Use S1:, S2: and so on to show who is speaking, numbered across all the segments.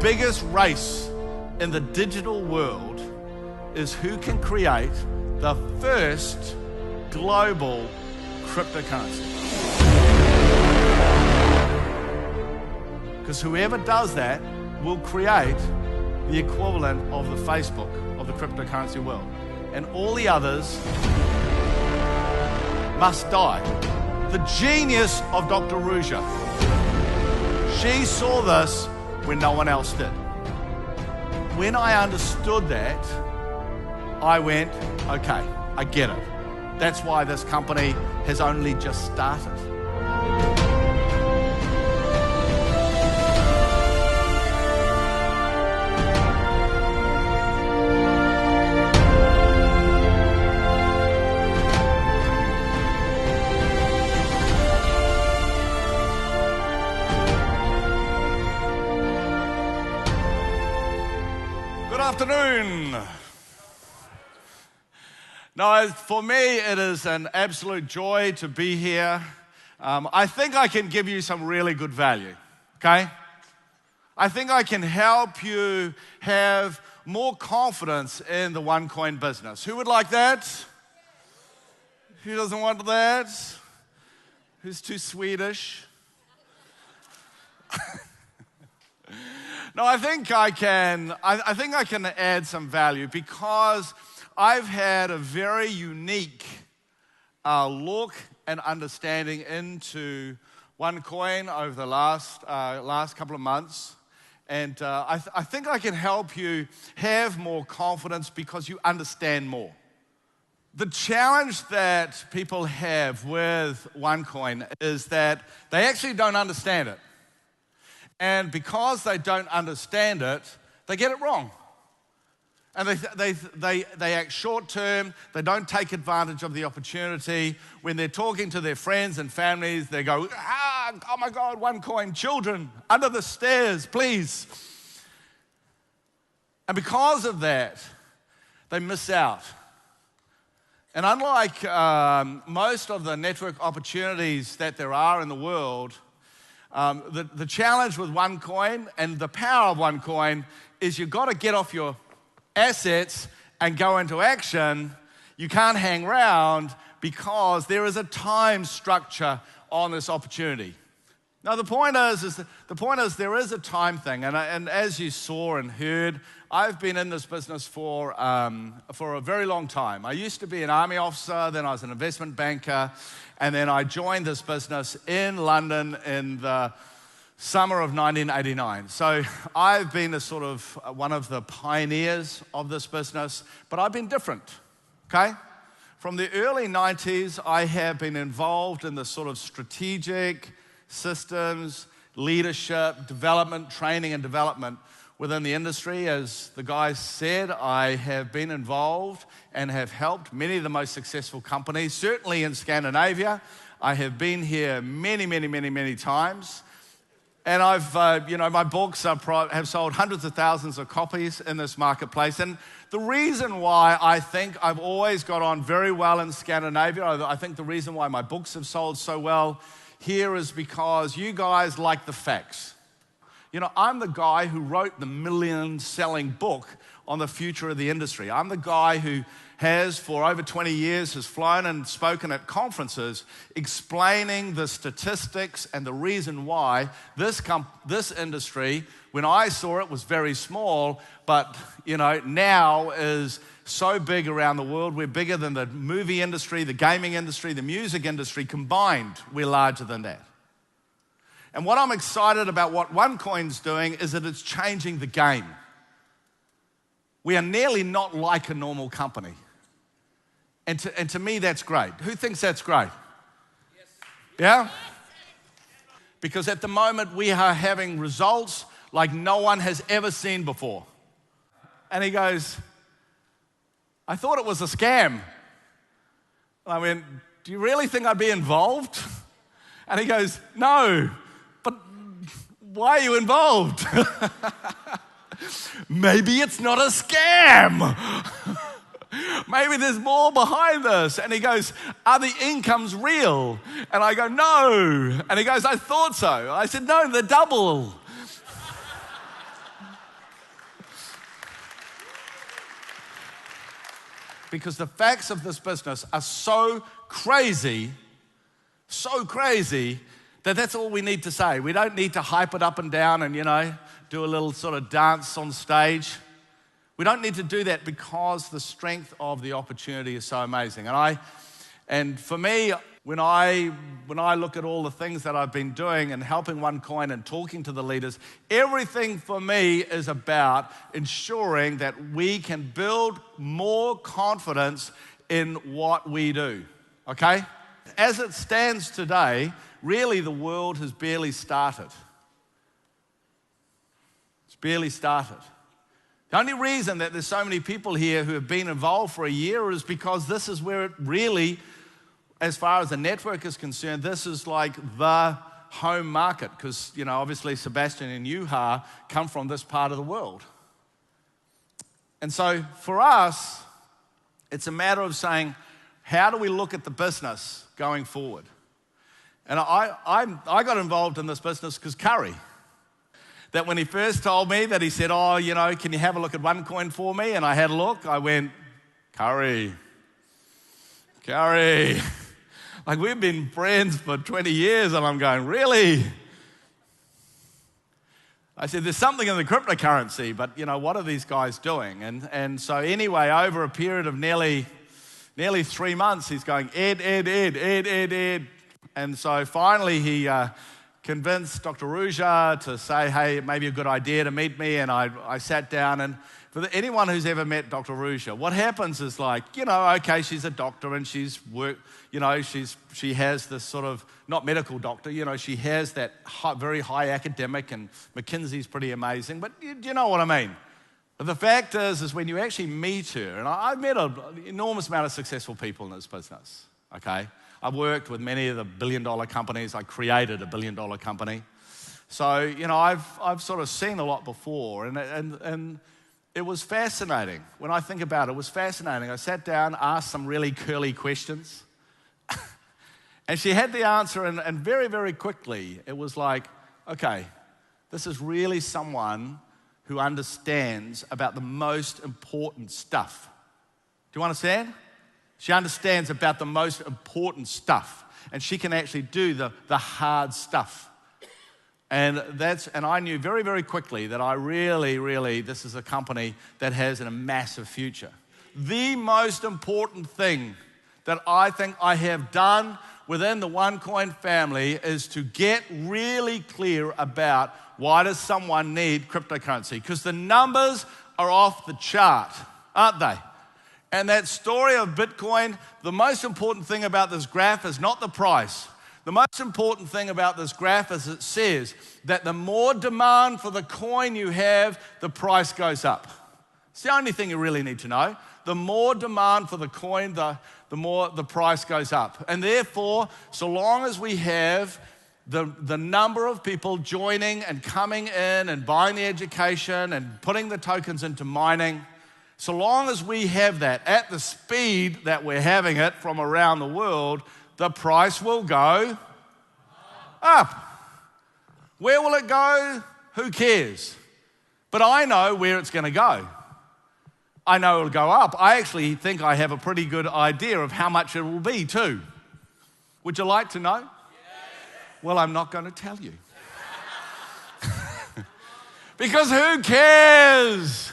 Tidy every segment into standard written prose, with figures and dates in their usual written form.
S1: biggest race in the digital world is who can create the first global cryptocurrency. Because whoever does that will create the equivalent of the Facebook of the cryptocurrency world. And all the others must die. The genius of Dr. Ruja. She saw this when no one else did. When I understood that, I went, okay, I get it. That's why this company has only just started. Afternoon. No, for me, it is an absolute joy to be here. I think I can give you some really good value, okay? I think I can help you have more confidence in the OneCoin business. Who would like that? Who doesn't want that? Who's too Swedish? No, I think I can add some value because I've had a very unique look and understanding into OneCoin over the last couple of months. And I think I can help you have more confidence because you understand more. The challenge that people have with OneCoin is that they actually don't understand it. And because they don't understand it, they get it wrong. And they act short-term, they don't take advantage of the opportunity. When they're talking to their friends and families, they go, oh my God, OneCoin, children, under the stairs, please. And because of that, they miss out. And unlike most of the network opportunities that there are in the world, the challenge with OneCoin and the power of OneCoin is you've got to get off your assets and go into action. You can't hang around because there is a time structure on this opportunity. Now the point is there is a time thing, and as you saw and heard, I've been in this business for a very long time. I used to be an army officer, then I was an investment banker, and then I joined this business in London in the summer of 1989. So I've been a sort of one of the pioneers of this business, but I've been different, okay? From the early 90s, I have been involved in the sort of strategic systems, leadership, development, training and development within the industry. As the guys said, I have been involved and have helped many of the most successful companies, certainly in Scandinavia. I have been here many times. And I've, my books have sold hundreds of thousands of copies in this marketplace. And the reason why I think I've always got on very well in Scandinavia, I think the reason why my books have sold so well here is because you guys like the facts. You know, I'm the guy who wrote the million-selling book on the future of the industry. I'm the guy who has, for over 20 years, has flown and spoken at conferences explaining the statistics and the reason why this industry, when I saw it, was very small, but, now is so big around the world. We're bigger than the movie industry, the gaming industry, the music industry combined. We're larger than that. And what I'm excited about what OneCoin's doing is that it's changing the game. We are nearly not like a normal company. And to me, that's great. Who thinks that's great? Yes. Yeah? Because at the moment, we are having results like no one has ever seen before. And he goes, I thought it was a scam. I went, do you really think I'd be involved? And he goes, no, but why are you involved? Maybe it's not a scam. Maybe there's more behind this. And he goes, are the incomes real? And I go, no. And he goes, I thought so. I said, no, they're double. because the facts of this business are so crazy, that that's all we need to say. We don't need to hype it up and down and, do a little sort of dance on stage. We don't need to do that because the strength of the opportunity is so amazing. And for me, when I look at all the things that I've been doing and helping OneCoin and talking to the leaders, everything for me is about ensuring that we can build more confidence in what we do, okay? As it stands today, really the world has barely started. It's barely started. The only reason that there's so many people here who have been involved for a year is because this is where it really, as far as the network is concerned, this is like the home market because, obviously Sebastian and Juha come from this part of the world. And so for us, it's a matter of saying, how do we look at the business going forward? And I got involved in this business because Curry, that when he first told me that he said, can you have a look at OneCoin for me? And I had a look, I went, Curry. Like we've been friends for 20 years and I'm going, really? I said, there's something in the cryptocurrency, but what are these guys doing? And so anyway, over a period of nearly 3 months, he's going, Ed. And so finally he convinced Dr. Ruja to say, hey, it may be a good idea to meet me. And I sat down, and for anyone who's ever met Dr. Ruja, what happens is like, okay, she's a doctor and she's worked, she has this sort of, not medical doctor, she has that very high academic, and McKinsey's pretty amazing, but you know what I mean. But the fact is when you actually meet her, and I've met an enormous amount of successful people in this business, okay? I've worked with many of the billion-dollar companies. I created a billion-dollar company. So, I've sort of seen a lot before, and it was fascinating. When I think about it, it was fascinating. I sat down, asked some really curly questions, and she had the answer, and very, very quickly, it was like, okay, this is really someone who understands about the most important stuff. Do you understand? She understands about the most important stuff, and she can actually do the hard stuff. And I knew very, very quickly that I really, this is a company that has a massive future. The most important thing that I think I have done within the OneCoin family is to get really clear about why does someone need cryptocurrency? Because the numbers are off the chart, aren't they? And that story of Bitcoin, the most important thing about this graph is not the price. The most important thing about this graph is it says that the more demand for the coin you have, the price goes up. It's the only thing you really need to know. The more demand for the coin, the more the price goes up. And therefore, so long as we have the number of people joining and coming in and buying the education and putting the tokens into mining, so long as we have that at the speed that we're having it from around the world, the price will go up. Where will it go? Who cares? But I know where it's going to go. I know it'll go up. I actually think I have a pretty good idea of how much it will be too. Would you like to know? Yes. Well, I'm not going to tell you. Because who cares?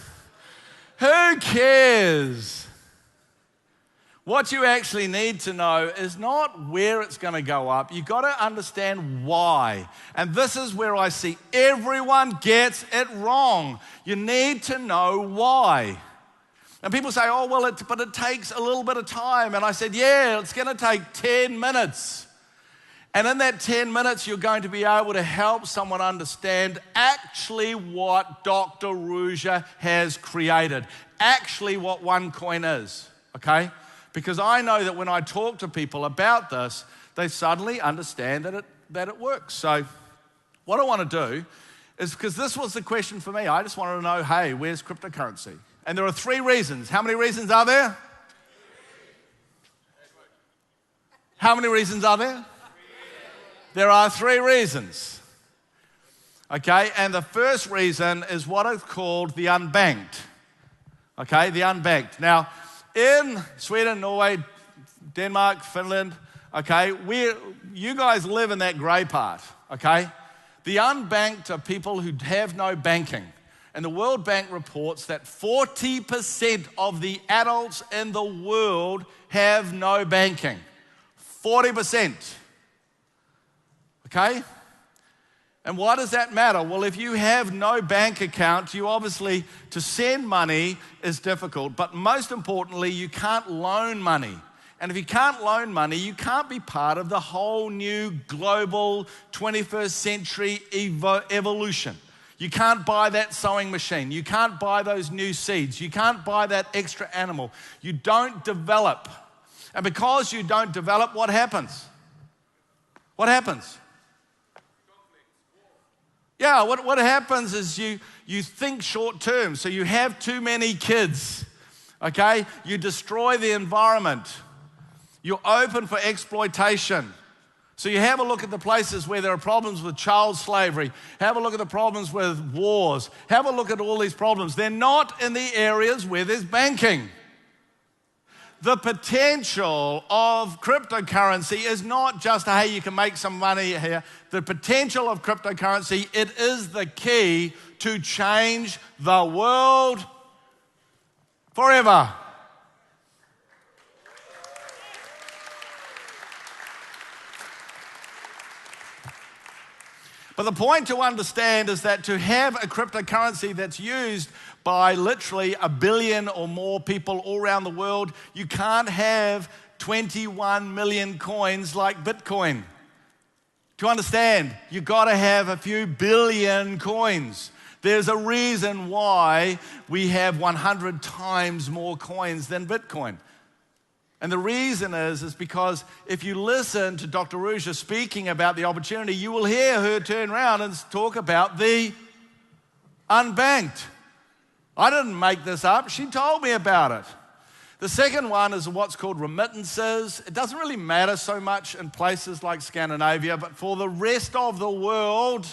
S1: Who cares? What you actually need to know is not where it's going to go up. You've got to understand why. And this is where I see everyone gets it wrong. You need to know why. And people say, oh, well, but it takes a little bit of time. And I said, yeah, it's going to take 10 minutes. And in that 10 minutes, you're going to be able to help someone understand actually what Dr. Ruja has created, actually what OneCoin is, okay? Because I know that when I talk to people about this, they suddenly understand that it works. So what I want to do is, because this was the question for me, I just wanted to know, hey, where's cryptocurrency? And there are 3 reasons. How many reasons are there? How many reasons are there? There are 3 reasons. Okay, and the first reason is what is called the unbanked. Okay, the unbanked. Now, in Sweden, Norway, Denmark, Finland, okay, you guys live in that grey part, okay? The unbanked are people who have no banking. And the World Bank reports that 40% of the adults in the world have no banking. 40%. Okay? And why does that matter? Well, if you have no bank account, you obviously, to send money is difficult. But most importantly, you can't loan money. And if you can't loan money, you can't be part of the whole new global 21st century evolution. You can't buy that sewing machine. You can't buy those new seeds. You can't buy that extra animal. You don't develop. And because you don't develop, what happens? What happens? Yeah, what happens is you think short term. So you have too many kids, okay? You destroy the environment. You're open for exploitation. So you have a look at the places where there are problems with child slavery. Have a look at the problems with wars. Have a look at all these problems. They're not in the areas where there's banking. The potential of cryptocurrency is not just, hey, you can make some money here. The potential of cryptocurrency, it is the key to change the world forever. But the point to understand is that to have a cryptocurrency that's used by literally 1 billion or more people all around the world, you can't have 21 million coins like Bitcoin. To understand, you've got to have a few billion coins. There's a reason why we have 100 times more coins than Bitcoin. And the reason is because if you listen to Dr. Ruja speaking about the opportunity, you will hear her turn around and talk about the unbanked. I didn't make this up. She told me about it. The second one is what's called remittances. It doesn't really matter so much in places like Scandinavia, but for the rest of the world,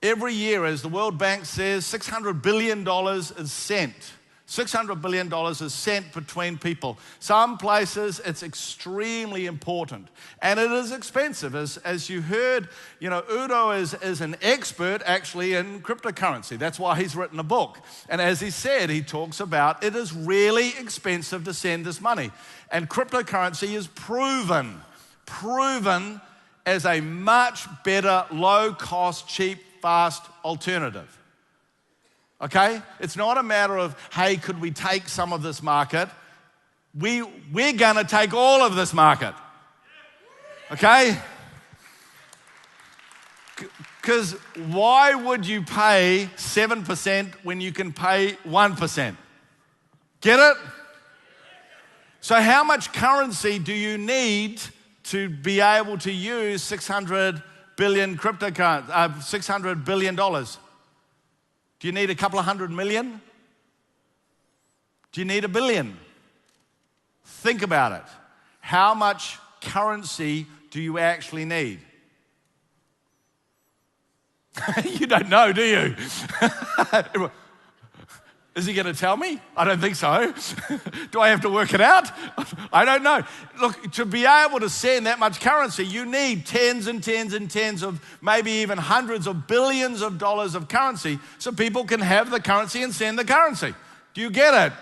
S1: every year, as the World Bank says, $600 billion is sent. $600 billion is sent between people. Some places it's extremely important. And it is expensive. As you heard, Udo is an expert actually in cryptocurrency. That's why he's written a book. And as he said, he talks about it is really expensive to send this money. And cryptocurrency is proven as a much better, low-cost, cheap, fast alternative. Okay? It's not a matter of, hey, could we take some of this market? We're going to take all of this market. Okay? Because why would you pay 7% when you can pay 1%? Get it? So how much currency do you need to be able to use $600 billion cryptocurrency, $600 billion? Do you need a couple of 100 million? Do you need 1 billion? Think about it. How much currency do you actually need? You don't know, do you? Is he going to tell me? I don't think so. Do I have to work it out? I don't know. Look, to be able to send that much currency, you need tens and tens and tens of, maybe even hundreds of billions of dollars of currency so people can have the currency and send the currency. Do you get it? Yeah.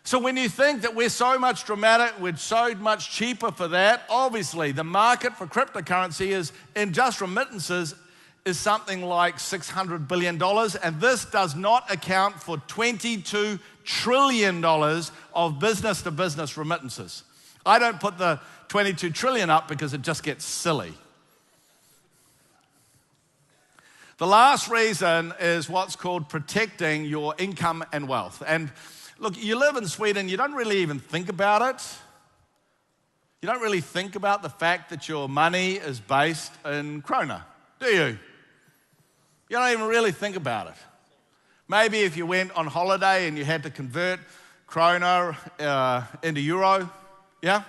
S1: So when you think that we're so much we're so much cheaper for that, obviously the market for cryptocurrency is, in just remittances, is something like $600 billion, and this does not account for $22 trillion of business-to-business remittances. I don't put the 22 trillion up because it just gets silly. The last reason is what's called protecting your income and wealth. And look, you live in Sweden, you don't really even think about it. You don't really think about the fact that your money is based in krona, do you? You don't even really think about it. Maybe if you went on holiday and you had to convert krona into euro, yeah?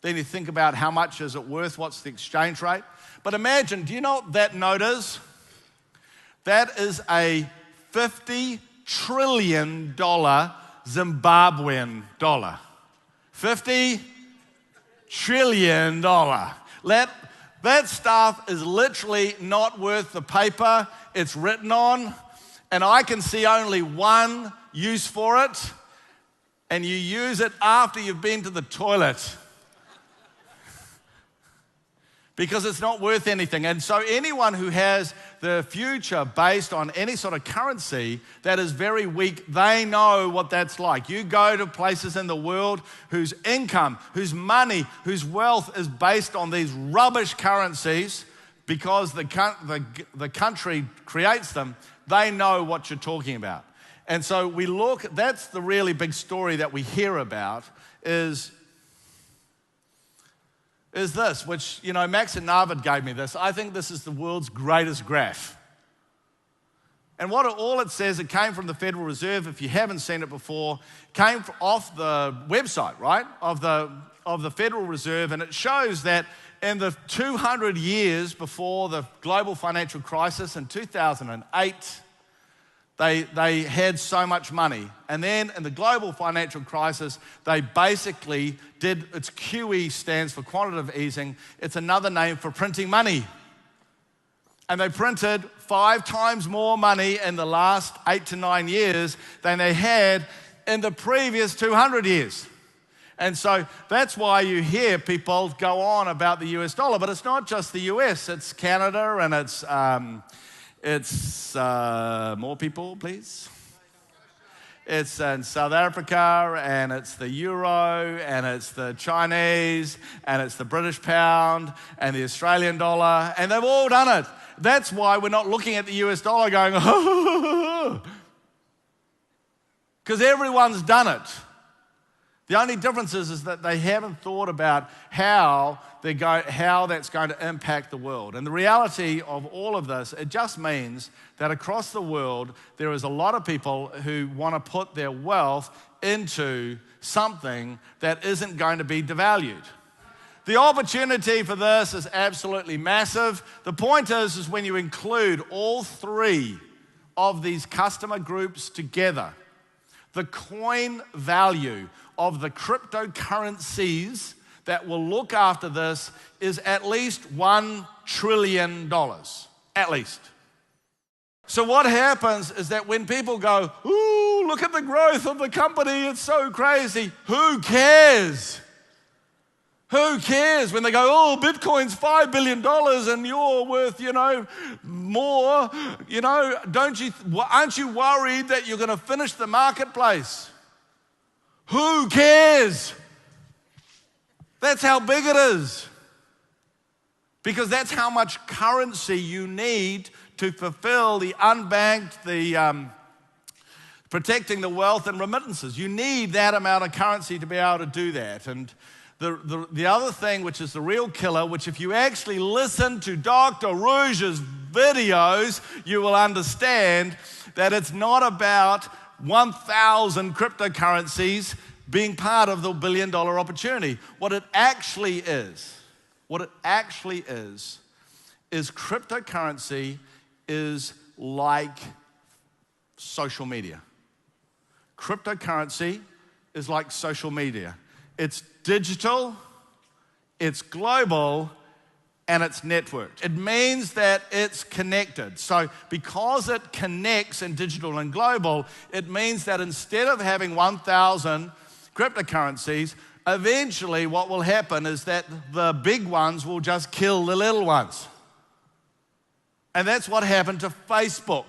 S1: Then you think about how much is it worth, what's the exchange rate. But imagine, do you know what that note is? That is a $50 trillion Zimbabwean dollar. $50 trillion. That stuff is literally not worth the paper it's written on, and I can see only one use for it, and you use it after you've been to the toilet. Because it's not worth anything. And so anyone who has the future based on any sort of currency that is very weak, they know what that's like. You go to places in the world whose income, whose money, whose wealth is based on these rubbish currencies because the country creates them, they know what you're talking about. And so we look, that's the really big story that we hear about is this, which, you know, Max and Navid gave me this. I think this is the world's greatest graph. And all it says, it came from the Federal Reserve, if you haven't seen it before, came off the website, right, of the Federal Reserve, and it shows that in the 200 years before the global financial crisis in 2008, They had so much money. And then in the global financial crisis, they basically did, its QE stands for quantitative easing. It's another name for printing money. And they printed 5 times more money in the last 8 to 9 years than they had in the previous 200 years. And so that's why you hear people go on about the US dollar, but it's not just the US, it's Canada and it's more people, please. It's in South Africa, and it's the euro, and it's the Chinese, and it's the British pound, and the Australian dollar, and they've all done it. That's why we're not looking at the US dollar going, because everyone's done it. The only difference is that they haven't thought about how that's going to impact the world. And the reality of all of this, it just means that across the world, there is a lot of people who want to put their wealth into something that isn't going to be devalued. The opportunity for this is absolutely massive. The point is when you include all 3 of these customer groups together, the coin value of the cryptocurrencies that will look after this is at least $1 trillion, at least. So what happens is that when people go, ooh, look at the growth of the company, it's so crazy, who cares? Who cares when they go, oh, Bitcoin's $5 billion and you're worth, more, aren't you worried that you're going to finish the marketplace? Who cares? That's how big it is. Because that's how much currency you need to fulfill the unbanked, the protecting the wealth and remittances. You need that amount of currency to be able to do that. And the other thing, which is the real killer, which if you actually listen to Dr. Rouge's videos, you will understand that it's not about 1,000 cryptocurrencies being part of the $1 billion opportunity. What it actually is cryptocurrency is like social media. Cryptocurrency is like social media. It's digital, it's global, and it's networked. It means that it's connected. So because it connects in digital and global, it means that instead of having 1,000 cryptocurrencies, eventually what will happen is that the big ones will just kill the little ones. And that's what happened to Facebook.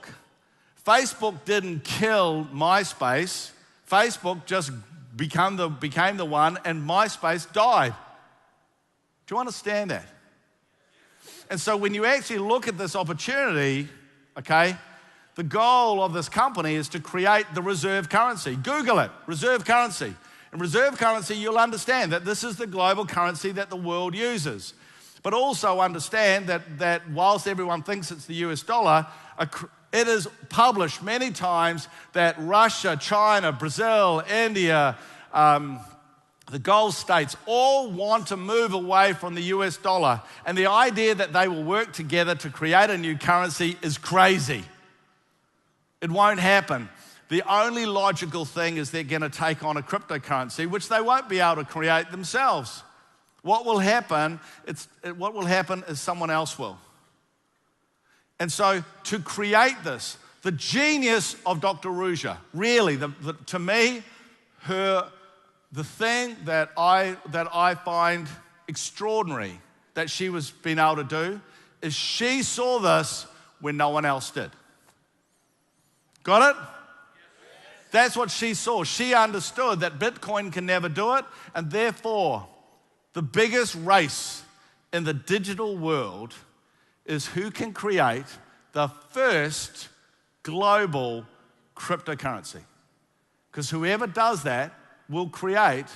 S1: Facebook didn't kill MySpace. Facebook just became the one, and MySpace died. Do you understand that? And so when you actually look at this opportunity, okay, the goal of this company is to create the reserve currency. Google it, reserve currency. In reserve currency, you'll understand that this is the global currency that the world uses. But also understand that whilst everyone thinks it's the US dollar, it is published many times that Russia, China, Brazil, India, the Gulf states all want to move away from the US dollar. And the idea that they will work together to create a new currency is crazy. It won't happen. the only logical thing is they're going to take on a cryptocurrency, which they won't be able to create themselves. What will happen is someone else will. And so to create this, the genius of Dr. Ruja, really, to me, the thing that I find extraordinary that she was being able to do is she saw this when no one else did. Got it? That's what she saw. She understood that Bitcoin can never do it, and therefore, the biggest race in the digital world is who can create the first global cryptocurrency. Because whoever does that will create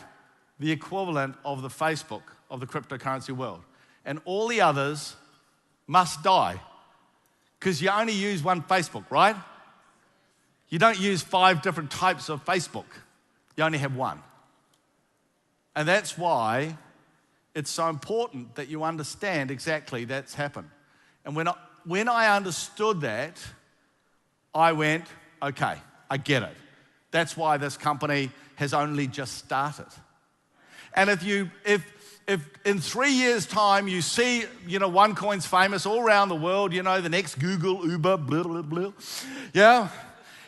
S1: the equivalent of the Facebook of the cryptocurrency world. And all the others must die. Because you only use one Facebook, right? You don't use 5 different types of Facebook. You only have one. And that's why it's so important that you understand exactly that's happened. And when I understood that, I went, okay, I get it. That's why this company has only just started. And if in 3 years' time you see, OneCoin's famous all around the world, the next Google, Uber, blah, blah, blah, yeah?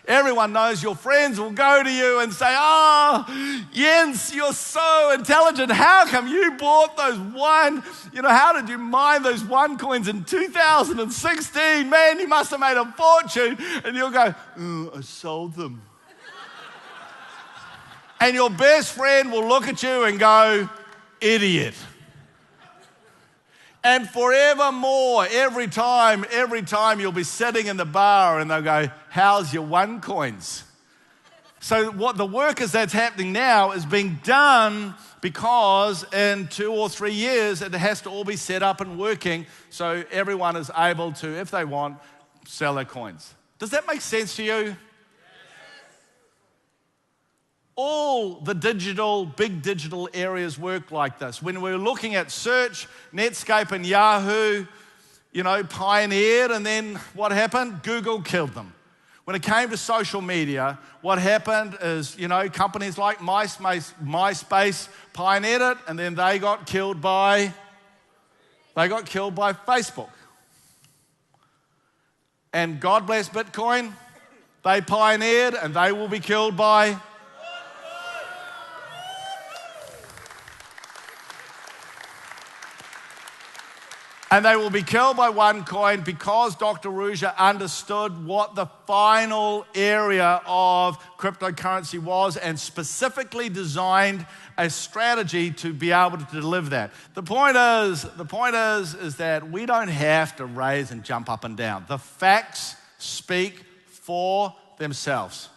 S1: Everyone knows, your friends will go to you and say, oh, Jens, you're so intelligent. How come you bought those how did you mine those OneCoins in 2016? Man, you must have made a fortune. And you'll go, oh, I sold them. And your best friend will look at you and go, idiot. And forevermore, every time you'll be sitting in the bar and they'll go, how's your OneCoins? So what the work is that's happening now is being done because in 2 or 3 years, it has to all be set up and working so everyone is able to, if they want, sell their coins. Does that make sense to you? All the big digital areas work like this. When we're looking at search, Netscape and Yahoo, pioneered, and then what happened? Google killed them. When it came to social media, what happened is, companies like MySpace pioneered it, and then they got killed by Facebook. And God bless Bitcoin, they pioneered, and they will be killed by And they will be killed by OneCoin because Dr. Ruja understood what the final area of cryptocurrency was and specifically designed a strategy to be able to deliver that. The point is that we don't have to raise and jump up and down. The facts speak for themselves.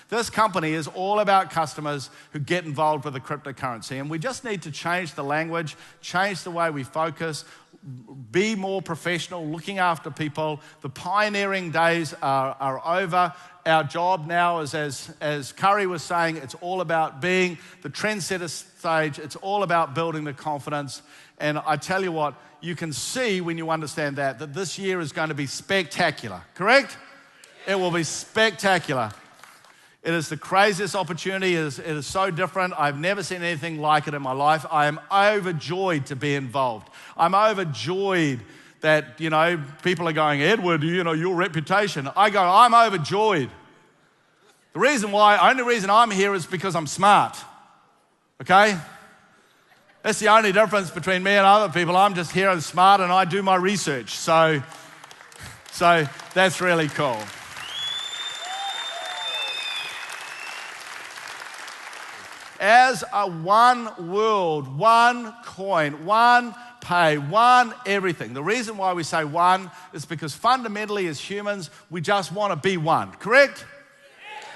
S1: This company is all about customers who get involved with the cryptocurrency, and we just need to change the language, change the way we focus, be more professional, looking after people. The pioneering days are over. Our job now is, as Curry was saying, it's all about being the trendsetter stage. It's all about building the confidence. And I tell you what, you can see when you understand that this year is going to be spectacular, correct? It will be spectacular. It is the craziest opportunity. It is so different. I've never seen anything like it in my life. I am overjoyed to be involved. I'm overjoyed that, people are going, Edward, your reputation. I go, I'm overjoyed. Only reason I'm here is because I'm smart, okay? That's the only difference between me and other people. I'm just here and smart and I do my research. So that's really cool. As a one world, one coin, one pay, one everything. The reason why we say one is because fundamentally as humans, we just want to be one, correct? Yes.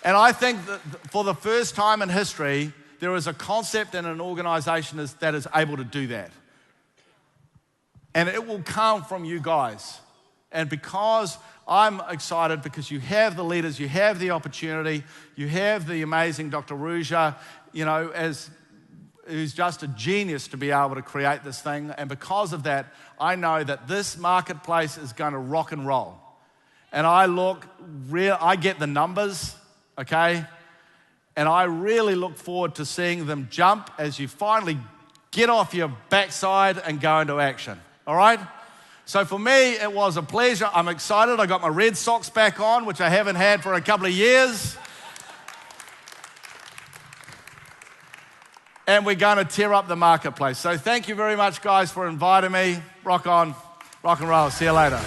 S1: And I think that for the first time in history, there is a concept in an organization that is able to do that. And it will come from you guys. And because I'm excited because you have the leaders, you have the opportunity, you have the amazing Dr. Ruja, who's just a genius to be able to create this thing. And because of that, I know that this marketplace is going to rock and roll. and I get the numbers, okay? And I really look forward to seeing them jump as you finally get off your backside and go into action, all right? So for me, it was a pleasure. I'm excited. I got my red socks back on, which I haven't had for a couple of years. And we're going to tear up the marketplace. So thank you very much, guys, for inviting me. Rock on, rock and roll. See you later.